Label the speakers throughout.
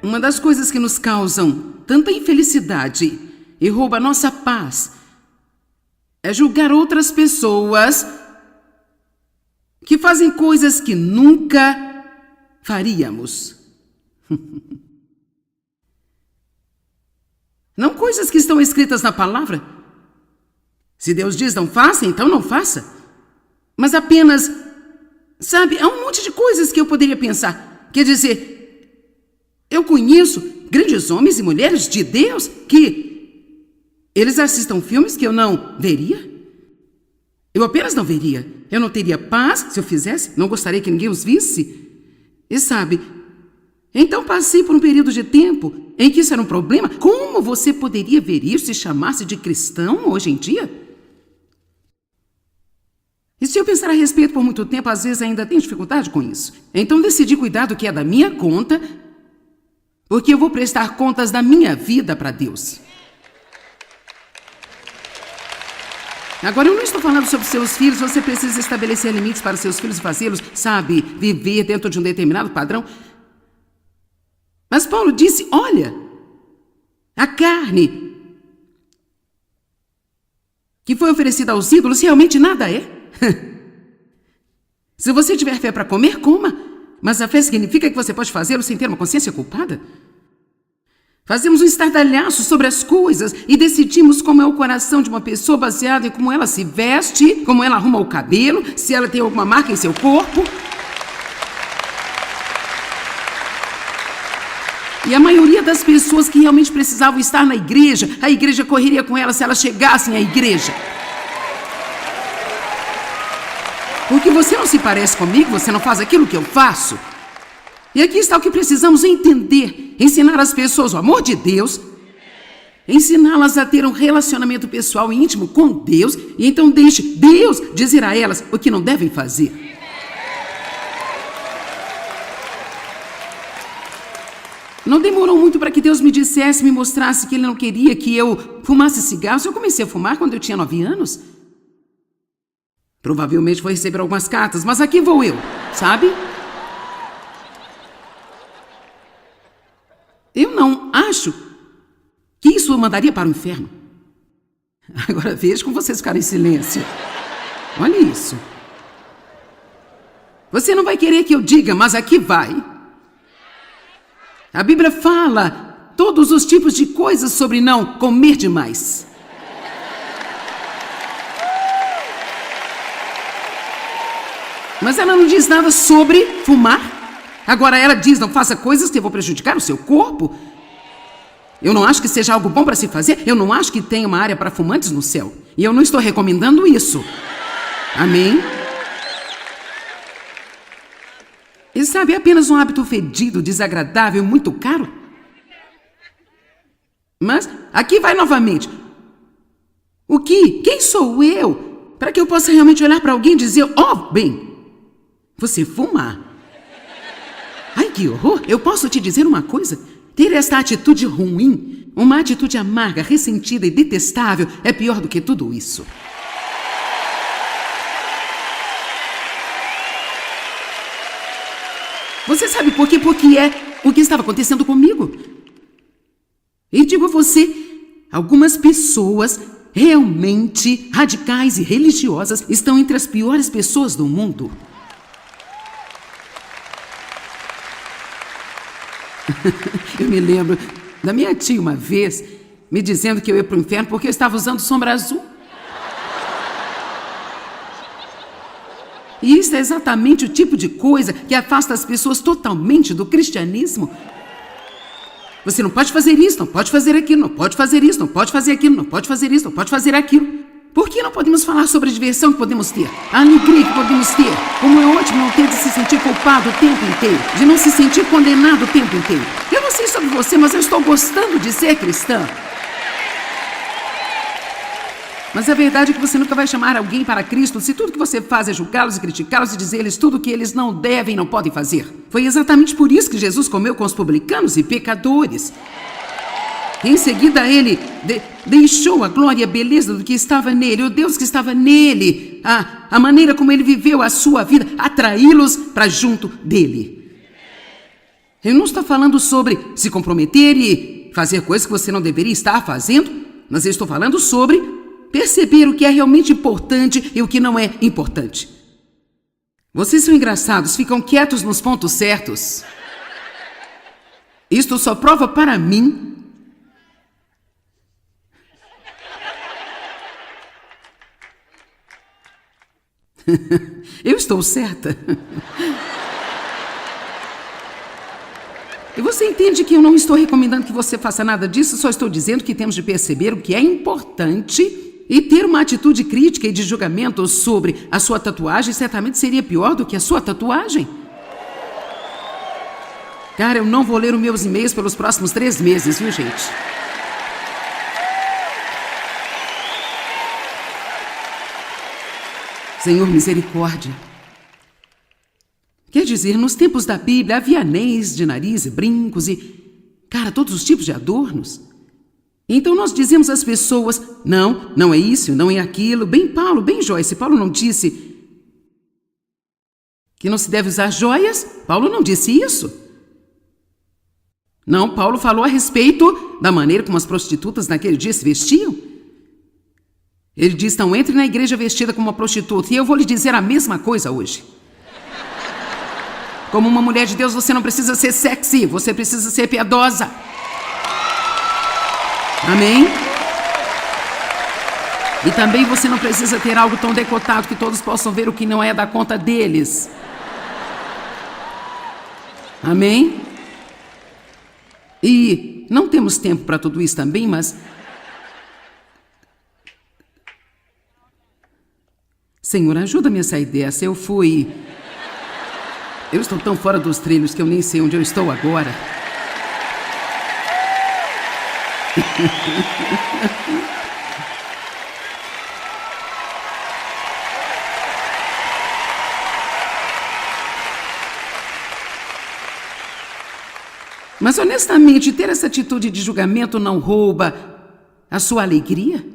Speaker 1: uma das coisas que nos causam tanta infelicidade e rouba a nossa paz é julgar outras pessoas que fazem coisas que nunca faríamos. Não coisas que estão escritas na palavra. Se Deus diz não faça, então não faça. Mas apenas, sabe, há um monte de coisas que eu poderia pensar. Quer dizer, eu conheço grandes homens e mulheres de Deus que eles assistam filmes que eu não veria. Eu apenas não veria. Eu não teria paz se eu fizesse. Não gostaria que ninguém os visse. E sabe, então passei por um período de tempo em que isso era um problema. Como você poderia ver isso e chamar-se de cristão hoje em dia? E se eu pensar a respeito por muito tempo, às vezes ainda tenho dificuldade com isso. Então decidi cuidar do que é da minha conta, porque eu vou prestar contas da minha vida para Deus. Agora, eu não estou falando sobre seus filhos. Você precisa estabelecer limites para seus filhos e fazê-los, sabe, viver dentro de um determinado padrão. Mas Paulo disse, olha, a carne que foi oferecida aos ídolos realmente nada é. Se você tiver fé para comer, coma. Mas a fé significa que você pode fazê-lo sem ter uma consciência culpada? Fazemos um estardalhaço sobre as coisas e decidimos como é o coração de uma pessoa baseado em como ela se veste, como ela arruma o cabelo, se ela tem alguma marca em seu corpo. E a maioria das pessoas que realmente precisavam estar na igreja, a igreja correria com elas se elas chegassem à igreja. Porque você não se parece comigo, você não faz aquilo que eu faço. E aqui está o que precisamos entender. Ensinar as pessoas o amor de Deus. Ensiná-las a ter um relacionamento pessoal e íntimo com Deus. E então deixe Deus dizer a elas o que não devem fazer. Não demorou muito para que Deus me dissesse, me mostrasse que Ele não queria que eu fumasse cigarros. Eu comecei a fumar quando eu tinha 9 anos. Provavelmente vou receber algumas cartas, mas aqui vou eu, sabe? Eu não acho que isso o mandaria para o inferno. Agora veja como vocês ficaram em silêncio. Olha isso. Você não vai querer que eu diga, mas aqui vai. A Bíblia fala todos os tipos de coisas sobre não comer demais. Mas ela não diz nada sobre fumar. Agora ela diz, não faça coisas que vão prejudicar o seu corpo. Eu não acho que seja algo bom para se fazer. Eu não acho que tenha uma área para fumantes no céu. E eu não estou recomendando isso. Amém? E sabe, é apenas um hábito fedido, desagradável, muito caro. Mas aqui vai novamente. O que? Quem sou eu? Para que eu possa realmente olhar para alguém e dizer, bem, você fuma. Ai, que horror! Eu posso te dizer uma coisa? Ter esta atitude ruim, uma atitude amarga, ressentida e detestável, é pior do que tudo isso. Você sabe por quê? Porque é o que estava acontecendo comigo. E digo a você, algumas pessoas realmente radicais e religiosas estão entre as piores pessoas do mundo. Eu me lembro da minha tia uma vez me dizendo que eu ia para o inferno porque eu estava usando sombra azul. E isso é exatamente o tipo de coisa que afasta as pessoas totalmente do cristianismo. Você não pode fazer isso, não pode fazer aquilo, não pode fazer isso, não pode fazer aquilo, não pode fazer isso, não pode fazer aquilo. Por que não podemos falar sobre a diversão que podemos ter, a alegria que podemos ter? Como é ótimo não ter de se sentir culpado o tempo inteiro, de não se sentir condenado o tempo inteiro. Eu não sei sobre você, mas eu estou gostando de ser cristã. Mas a verdade é que você nunca vai chamar alguém para Cristo se tudo que você faz é julgá-los e criticá-los e dizer-lhes tudo o que eles não devem e não podem fazer. Foi exatamente por isso que Jesus comeu com os publicanos e pecadores. Em seguida ele deixou a glória e a beleza do que estava nele, o Deus que estava nele, a maneira como ele viveu a sua vida, atraí-los para junto dele. Eu não estou falando sobre se comprometer e fazer coisas que você não deveria estar fazendo, mas eu estou falando sobre perceber o que é realmente importante e o que não é importante. Vocês são engraçados, ficam quietos nos pontos certos. Isto só prova para mim eu estou certa. E você entende que eu não estou recomendando que você faça nada disso, só estou dizendo que temos de perceber o que é importante e ter uma atitude crítica e de julgamento sobre a sua tatuagem certamente seria pior do que a sua tatuagem. Cara, eu não vou ler os meus e-mails pelos próximos 3 meses, viu, gente? Senhor, misericórdia. Quer dizer, nos tempos da Bíblia havia anéis de nariz e brincos e, cara, todos os tipos de adornos. Então nós dizemos às pessoas, não é isso, não é aquilo. Bem Paulo, bem Joyce, Paulo não disse que não se deve usar joias? Paulo não disse isso. Não, Paulo falou a respeito da maneira como as prostitutas naquele dia se vestiam. Ele diz, não entre na igreja vestida como uma prostituta. E eu vou lhe dizer a mesma coisa hoje. Como uma mulher de Deus, você não precisa ser sexy, você precisa ser piedosa. Amém? E também você não precisa ter algo tão decotado que todos possam ver o que não é da conta deles. Amém? E não temos tempo para tudo isso também, mas... Senhor, ajuda-me a sair dessa. Eu estou tão fora dos trilhos que eu nem sei onde eu estou agora. Mas honestamente, ter essa atitude de julgamento não rouba a sua alegria?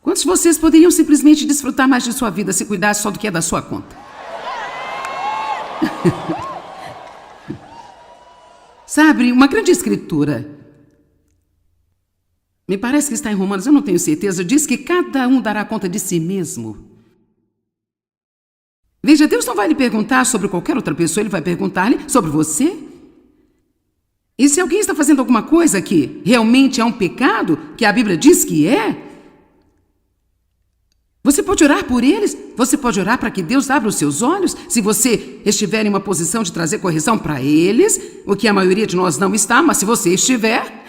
Speaker 1: Quantos de vocês poderiam simplesmente desfrutar mais de sua vida se cuidasse só do que é da sua conta? Sabe, uma grande escritura, me parece que está em Romanos, eu não tenho certeza, diz que cada um dará conta de si mesmo. Veja, Deus não vai lhe perguntar sobre qualquer outra pessoa, Ele vai perguntar-lhe sobre você. E se alguém está fazendo alguma coisa que realmente é um pecado, que a Bíblia diz que é, você pode orar por eles, você pode orar para que Deus abra os seus olhos, se você estiver em uma posição de trazer correção para eles, o que a maioria de nós não está, mas se você estiver...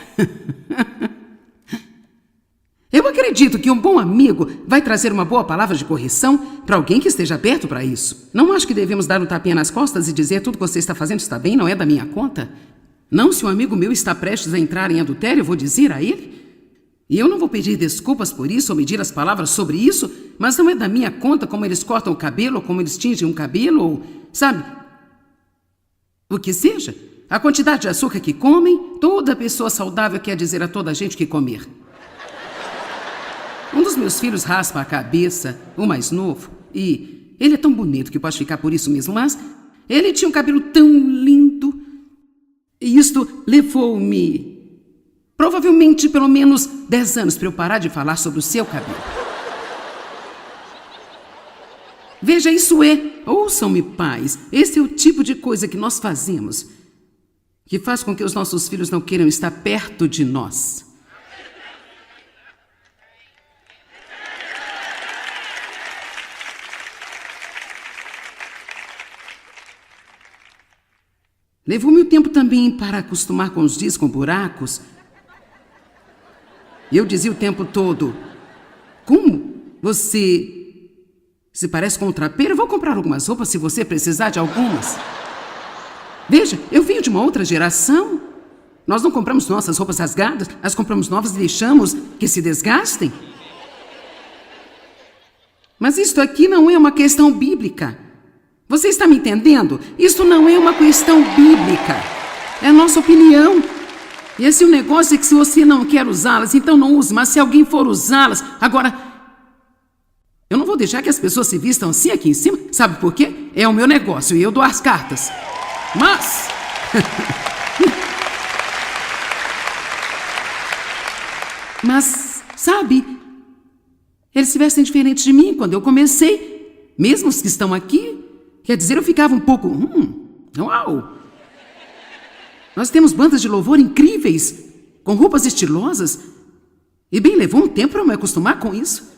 Speaker 1: Eu acredito que um bom amigo vai trazer uma boa palavra de correção para alguém que esteja aberto para isso. Não acho que devemos dar um tapinha nas costas e dizer tudo que você está fazendo está bem, não é da minha conta. Não, se um amigo meu está prestes a entrar em adultério, eu vou dizer a ele... E eu não vou pedir desculpas por isso ou medir as palavras sobre isso, mas não é da minha conta como eles cortam o cabelo, ou como eles tingem um cabelo, ou, sabe? O que seja. A quantidade de açúcar que comem, toda pessoa saudável quer dizer a toda a gente que comer. Um dos meus filhos raspa a cabeça, o mais novo, e ele é tão bonito que pode ficar por isso mesmo, mas ele tinha um cabelo tão lindo, e isto levou-me... provavelmente pelo menos 10 anos para eu parar de falar sobre o seu cabelo. Veja, isso ouçam-me, pais, esse é o tipo de coisa que nós fazemos, que faz com que os nossos filhos não queiram estar perto de nós. Levou-me o tempo também para acostumar com os dias com buracos. E eu dizia o tempo todo, como você se parece com um trapeiro? Eu vou comprar algumas roupas se você precisar de algumas. Veja, eu venho de uma outra geração. Nós não compramos nossas roupas rasgadas, as compramos novas e deixamos que se desgastem. Mas isto aqui não é uma questão bíblica. Você está me entendendo? Isso não é uma questão bíblica. É a nossa opinião. E esse é o negócio é que se você não quer usá-las, então não use. Mas se alguém for usá-las... Agora, eu não vou deixar que as pessoas se vistam assim aqui em cima. Sabe por quê? É o meu negócio e eu dou as cartas. Mas... Mas, sabe, eles se vestem diferentes de mim quando eu comecei. Mesmo os que estão aqui, quer dizer, eu ficava um pouco... uau! Nós temos bandas de louvor incríveis, com roupas estilosas. E bem, levou um tempo para eu me acostumar com isso.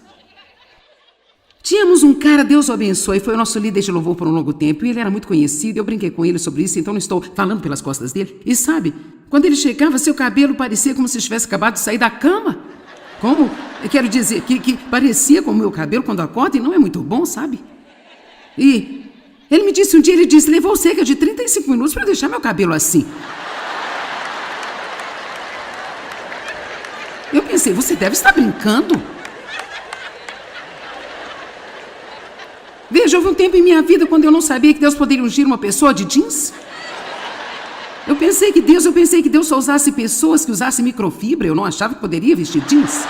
Speaker 1: Tínhamos um cara, Deus o abençoe, foi o nosso líder de louvor por um longo tempo, e ele era muito conhecido, eu brinquei com ele sobre isso, então não estou falando pelas costas dele. E sabe, quando ele chegava, seu cabelo parecia como se tivesse acabado de sair da cama. Como? Eu quero dizer, que parecia com o meu cabelo quando acorda, e não é muito bom, sabe? E ele me disse um dia, ele disse, levou cerca de 35 minutos para deixar meu cabelo assim. Eu pensei, você deve estar brincando. Veja, houve um tempo em minha vida quando eu não sabia que Deus poderia ungir uma pessoa de jeans. Eu pensei que Deus só usasse pessoas que usassem microfibra. Eu não achava que poderia vestir jeans.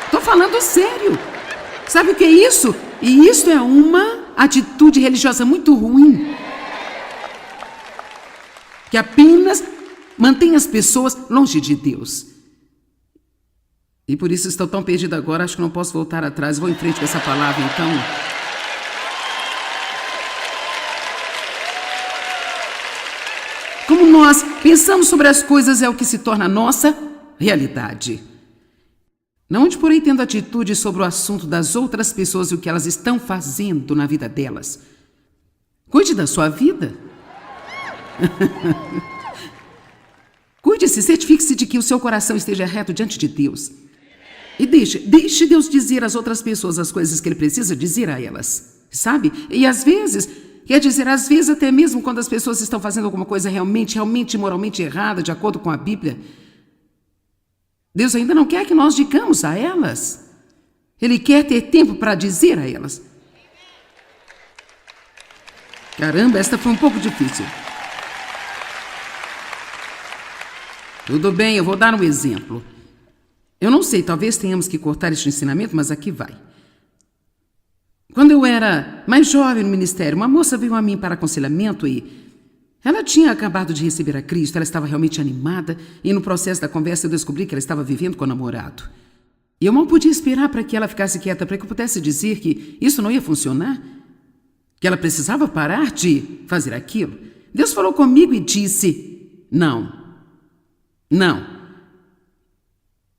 Speaker 1: Estou falando sério. Sabe o que é isso? E isso é uma atitude religiosa muito ruim. Que apenas mantém as pessoas longe de Deus. E por isso estou tão perdido agora, acho que não posso voltar atrás. Vou em frente com essa palavra, então. Como nós pensamos sobre as coisas é o que se torna a nossa realidade. Não onde porém tendo atitude sobre o assunto das outras pessoas e o que elas estão fazendo na vida delas. Cuide da sua vida. Cuide-se, certifique-se de que o seu coração esteja reto diante de Deus. E deixe Deus dizer às outras pessoas as coisas que Ele precisa dizer a elas. Sabe? E às vezes... Quer dizer, às vezes até mesmo quando as pessoas estão fazendo alguma coisa realmente moralmente errada, de acordo com a Bíblia, Deus ainda não quer que nós digamos a elas. Ele quer ter tempo para dizer a elas. Caramba, esta foi um pouco difícil. Tudo bem, eu vou dar um exemplo. Eu não sei, talvez tenhamos que cortar este ensinamento, mas aqui vai. Quando eu era mais jovem no ministério, uma moça veio a mim para aconselhamento e ela tinha acabado de receber a Cristo, ela estava realmente animada e no processo da conversa eu descobri que ela estava vivendo com o namorado. E eu mal podia esperar para que ela ficasse quieta, para que eu pudesse dizer que isso não ia funcionar, que ela precisava parar de fazer aquilo. Deus falou comigo e disse, não.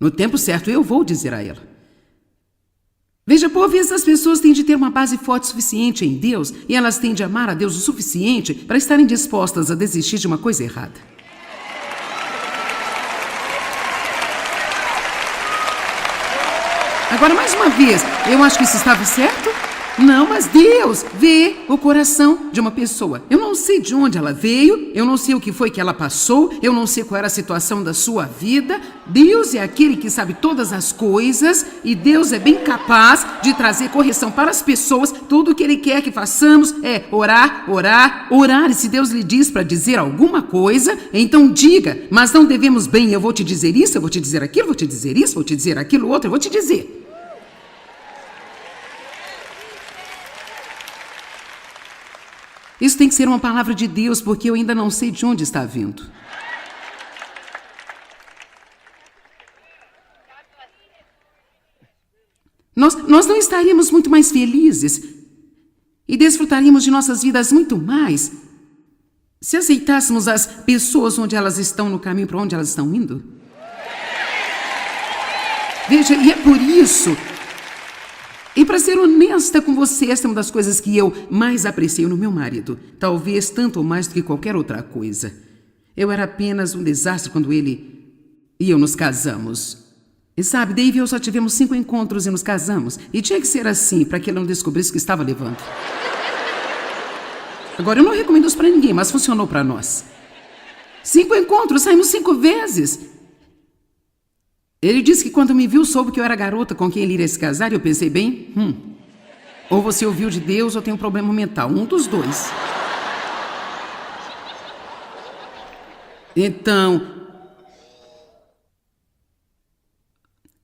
Speaker 1: No tempo certo eu vou dizer a ela. Veja, por vezes as pessoas têm de ter uma base forte o suficiente em Deus e elas têm de amar a Deus o suficiente para estarem dispostas a desistir de uma coisa errada. Agora, mais uma vez, eu acho que isso estava certo? Não, mas Deus vê o coração de uma pessoa. Eu não sei de onde ela veio, eu não sei o que foi que ela passou, eu não sei qual era a situação da sua vida. Deus é aquele que sabe todas as coisas e Deus é bem capaz de trazer correção para as pessoas. Tudo o que Ele quer que façamos é orar. E se Deus lhe diz para dizer alguma coisa, então diga. Mas não devemos bem, eu vou te dizer isso, eu vou te dizer aquilo, vou te dizer isso, vou te dizer aquilo outro, eu vou te dizer. Isso tem que ser uma palavra de Deus, porque eu ainda não sei de onde está vindo. Nós não estaríamos muito mais felizes e desfrutaríamos de nossas vidas muito mais se aceitássemos as pessoas onde elas estão, no caminho para onde elas estão indo. Veja, e é por isso... E para ser honesta com você, esta é uma das coisas que eu mais aprecio no meu marido. Talvez tanto ou mais do que qualquer outra coisa. Eu era apenas um desastre quando ele e eu nos casamos. E sabe, Dave e eu só tivemos 5 encontros e nos casamos. E tinha que ser assim, para que ele não descobrisse o que estava levando. Agora, eu não recomendo isso para ninguém, mas funcionou para nós. 5 encontros, saímos 5 vezes. Ele disse que quando me viu, soube que eu era a garota com quem ele iria se casar, e eu pensei bem, ou você ouviu de Deus ou tem um problema mental, um dos dois. Então,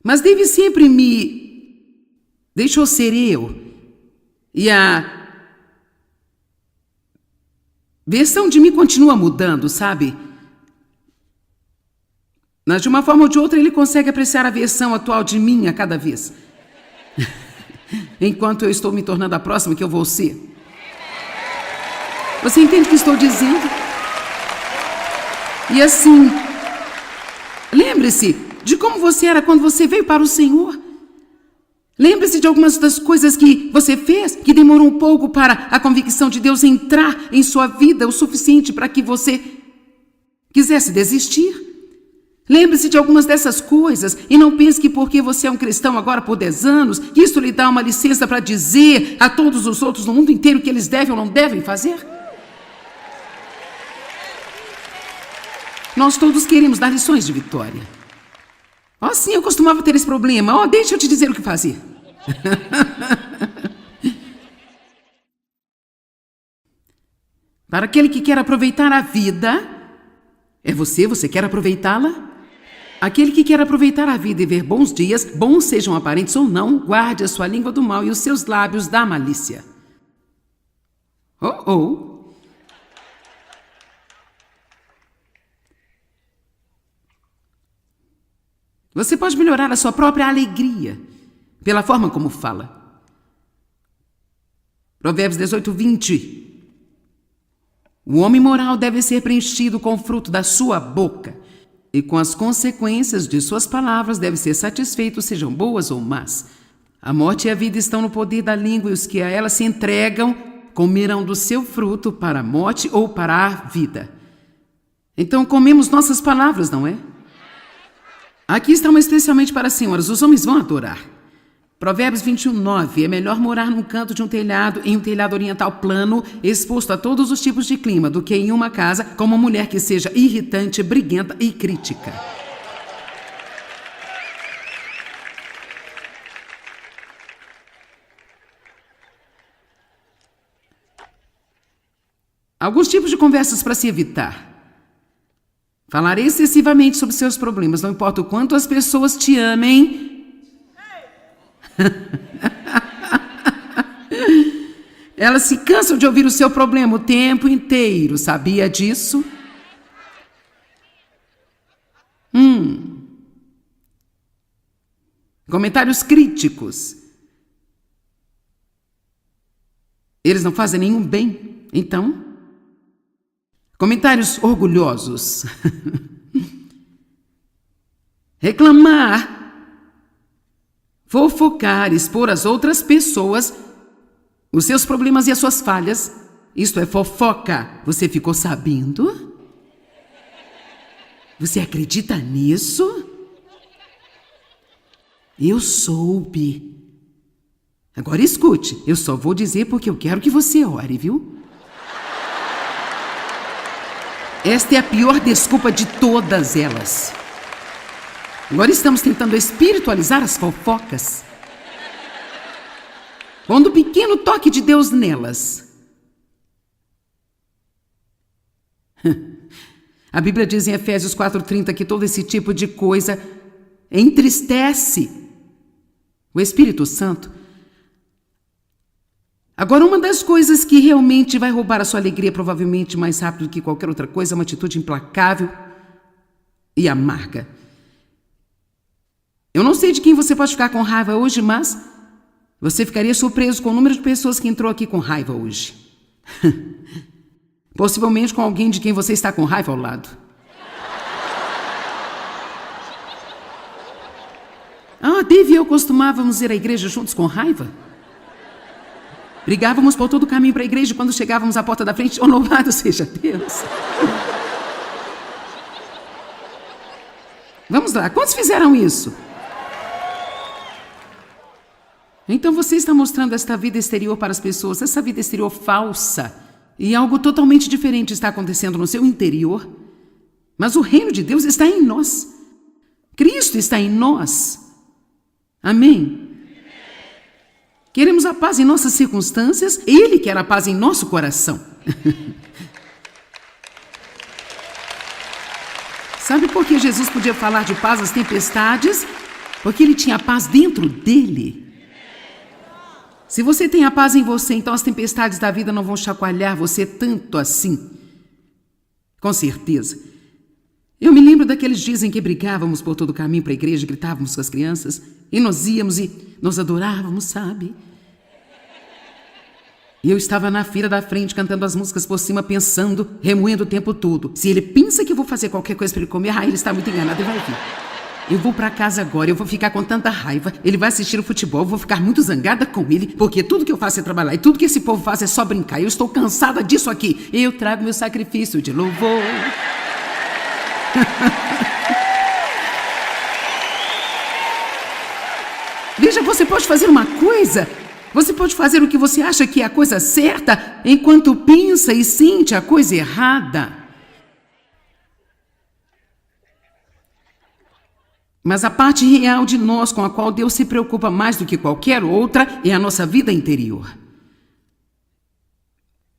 Speaker 1: mas Dave sempre me deixou ser eu, versão de mim continua mudando, sabe? Mas de uma forma ou de outra ele consegue apreciar a versão atual de mim a cada vez. Enquanto eu estou me tornando a próxima que eu vou ser. Você entende o que estou dizendo? E assim, lembre-se de como você era quando você veio para o Senhor. Lembre-se de algumas das coisas que você fez, que demorou um pouco para a convicção de Deus entrar em sua vida o suficiente para que você quisesse desistir. Lembre-se de algumas dessas coisas e não pense que porque você é um cristão agora por 10 anos, isso lhe dá uma licença para dizer a todos os outros no mundo inteiro o que eles devem ou não devem fazer. Nós todos queremos dar lições de vitória. Sim, eu costumava ter esse problema. Deixa eu te dizer o que fazer. Para aquele que quer aproveitar a vida, é você quer aproveitá-la? Aquele que quer aproveitar a vida e ver bons dias, bons sejam aparentes ou não, guarde a sua língua do mal e os seus lábios da malícia. Você pode melhorar a sua própria alegria pela forma como fala. Provérbios 18:20. O homem moral deve ser preenchido com o fruto da sua boca, e com as consequências de suas palavras deve ser satisfeito, sejam boas ou más. A morte e a vida estão no poder da língua, e os que a ela se entregam comerão do seu fruto para a morte ou para a vida. Então comemos nossas palavras, não é? Aqui está uma especialmente para as senhoras. Os homens vão adorar. Provérbios 21:9. É melhor morar num canto de um telhado, em um telhado oriental plano, exposto a todos os tipos de clima, do que em uma casa com uma mulher que seja irritante, briguenta e crítica. Alguns tipos de conversas para se evitar. Falar excessivamente sobre seus problemas, não importa o quanto as pessoas te amem. Elas se cansam de ouvir o seu problema o tempo inteiro. Sabia disso? Comentários críticos. Eles não fazem nenhum bem, então. Comentários orgulhosos. Reclamar, fofocar, expor às outras pessoas os seus problemas e as suas falhas. Isto é fofoca. Você ficou sabendo? Você acredita nisso? Eu soube. Agora escute, eu só vou dizer porque eu quero que você ore, viu? Esta é a pior desculpa de todas elas. Agora estamos tentando espiritualizar as fofocas, pondo um pequeno toque de Deus nelas. A Bíblia diz em Efésios 4:30 que todo esse tipo de coisa entristece o Espírito Santo. Agora, uma das coisas que realmente vai roubar a sua alegria, provavelmente mais rápido que qualquer outra coisa, é uma atitude implacável e amarga. Eu não sei de quem você pode ficar com raiva hoje, mas você ficaria surpreso com o número de pessoas que entrou aqui com raiva hoje. Possivelmente com alguém de quem você está com raiva ao lado. Dave e eu costumávamos ir à igreja juntos com raiva. Brigávamos por todo o caminho para a igreja. Quando chegávamos à porta da frente, louvado seja Deus. Vamos lá, quantos fizeram isso? Então você está mostrando esta vida exterior para as pessoas, essa vida exterior falsa. E algo totalmente diferente está acontecendo no seu interior. Mas o reino de Deus está em nós. Cristo está em nós. Amém? Queremos a paz em nossas circunstâncias, Ele quer a paz em nosso coração. Sabe por que Jesus podia falar de paz às tempestades? Porque Ele tinha paz dentro dele. Se você tem a paz em você, então as tempestades da vida não vão chacoalhar você tanto assim. Com certeza. Eu me lembro daqueles dias em que brigávamos por todo o caminho para a igreja, gritávamos com as crianças, e nós íamos e nós adorávamos, sabe? E eu estava na fila da frente, cantando as músicas por cima, pensando, remoendo o tempo todo. Se ele pensa que eu vou fazer qualquer coisa para ele comer, ele está muito enganado e vai vir. Eu vou para casa agora, eu vou ficar com tanta raiva, ele vai assistir o futebol, eu vou ficar muito zangada com ele, porque tudo que eu faço é trabalhar e tudo que esse povo faz é só brincar. Eu estou cansada disso aqui. Eu trago meu sacrifício de louvor. Veja, você pode fazer uma coisa. Você pode fazer o que você acha que é a coisa certa, enquanto pensa e sente a coisa errada. Mas a parte real de nós com a qual Deus se preocupa mais do que qualquer outra é a nossa vida interior.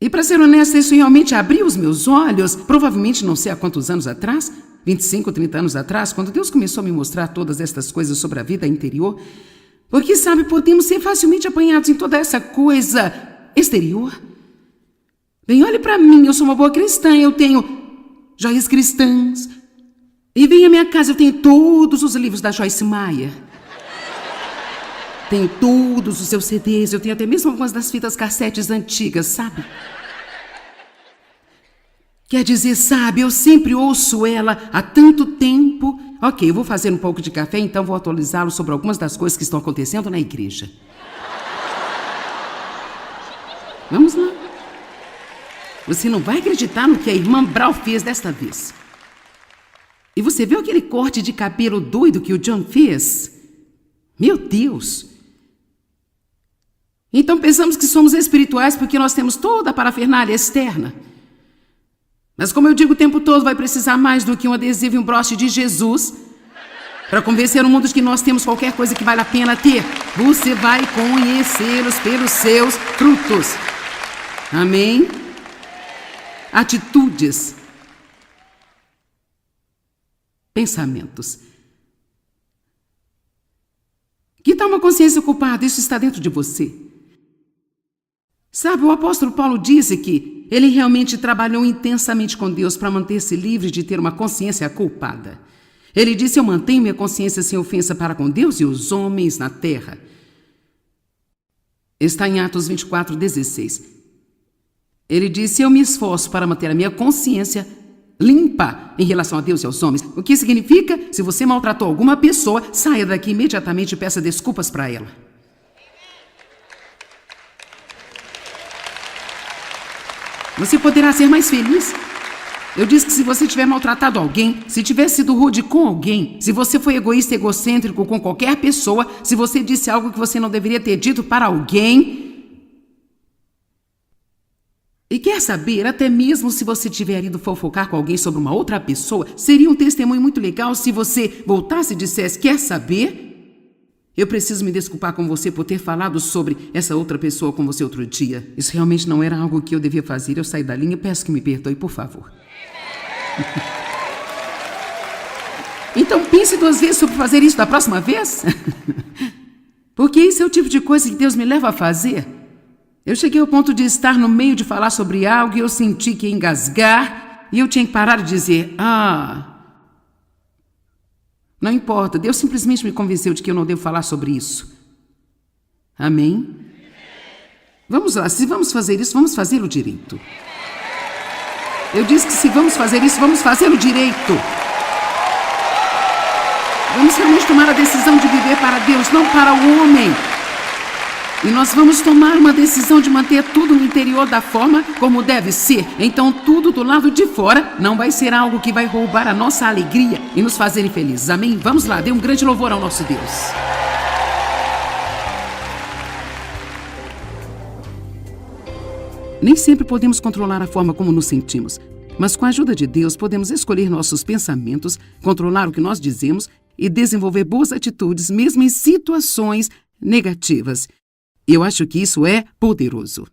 Speaker 1: E para ser honesta, isso realmente abriu os meus olhos, provavelmente não sei há quantos anos atrás, 25, 30 anos atrás, quando Deus começou a me mostrar todas estas coisas sobre a vida interior. Porque, sabe, podemos ser facilmente apanhados em toda essa coisa exterior. Bem, olhe para mim, eu sou uma boa cristã, eu tenho joias cristãs. E vem à minha casa, eu tenho todos os livros da Joyce Meyer. Tenho todos os seus CDs, eu tenho até mesmo algumas das fitas cassetes antigas, sabe? Quer dizer, sabe, eu sempre ouço ela há tanto tempo. Ok, eu vou fazer um pouco de café, então vou atualizá-lo sobre algumas das coisas que estão acontecendo na igreja. Vamos lá. Você não vai acreditar no que a irmã Brau fez desta vez. E você viu aquele corte de cabelo doido que o John fez? Meu Deus! Então pensamos que somos espirituais porque nós temos toda a parafernália externa. Mas como eu digo o tempo todo, vai precisar mais do que um adesivo e um broche de Jesus para convencer o mundo de que nós temos qualquer coisa que vale a pena ter. Você vai conhecê-los pelos seus frutos. Amém? Atitudes. Pensamentos. Que tal uma consciência culpada? Isso está dentro de você. Sabe, o apóstolo Paulo disse que ele realmente trabalhou intensamente com Deus para manter-se livre de ter uma consciência culpada. Ele disse, eu mantenho minha consciência sem ofensa para com Deus e os homens na terra. Está em Atos 24:16. Ele disse, eu me esforço para manter a minha consciência limpa em relação a Deus e aos homens. O que significa, se você maltratou alguma pessoa, saia daqui imediatamente e peça desculpas para ela. Você poderá ser mais feliz. Eu disse que se você tiver maltratado alguém, se tiver sido rude com alguém, se você foi egoísta e egocêntrico com qualquer pessoa, se você disse algo que você não deveria ter dito para alguém, e quer saber, até mesmo se você tiver ido fofocar com alguém sobre uma outra pessoa, seria um testemunho muito legal se você voltasse e dissesse, quer saber? Eu preciso me desculpar com você por ter falado sobre essa outra pessoa com você outro dia. Isso realmente não era algo que eu devia fazer. Eu saí da linha e peço que me perdoe, por favor. Então pense 2 vezes sobre fazer isso da próxima vez. Porque esse é o tipo de coisa que Deus me leva a fazer. Eu cheguei ao ponto de estar no meio de falar sobre algo e eu senti que ia engasgar e eu tinha que parar e dizer, não importa, Deus simplesmente me convenceu de que eu não devo falar sobre isso. Amém? Vamos lá, se vamos fazer isso, vamos fazê-lo direito. Eu disse que se vamos fazer isso, vamos fazê-lo direito. Vamos realmente tomar a decisão de viver para Deus, não para o homem. E nós vamos tomar uma decisão de manter tudo no interior da forma como deve ser. Então tudo do lado de fora não vai ser algo que vai roubar a nossa alegria e nos fazer infelizes. Amém? Vamos lá, dê um grande louvor ao nosso Deus. Nem sempre podemos controlar a forma como nos sentimos, mas com a ajuda de Deus podemos escolher nossos pensamentos, controlar o que nós dizemos e desenvolver boas atitudes mesmo em situações negativas. Eu acho que isso é poderoso.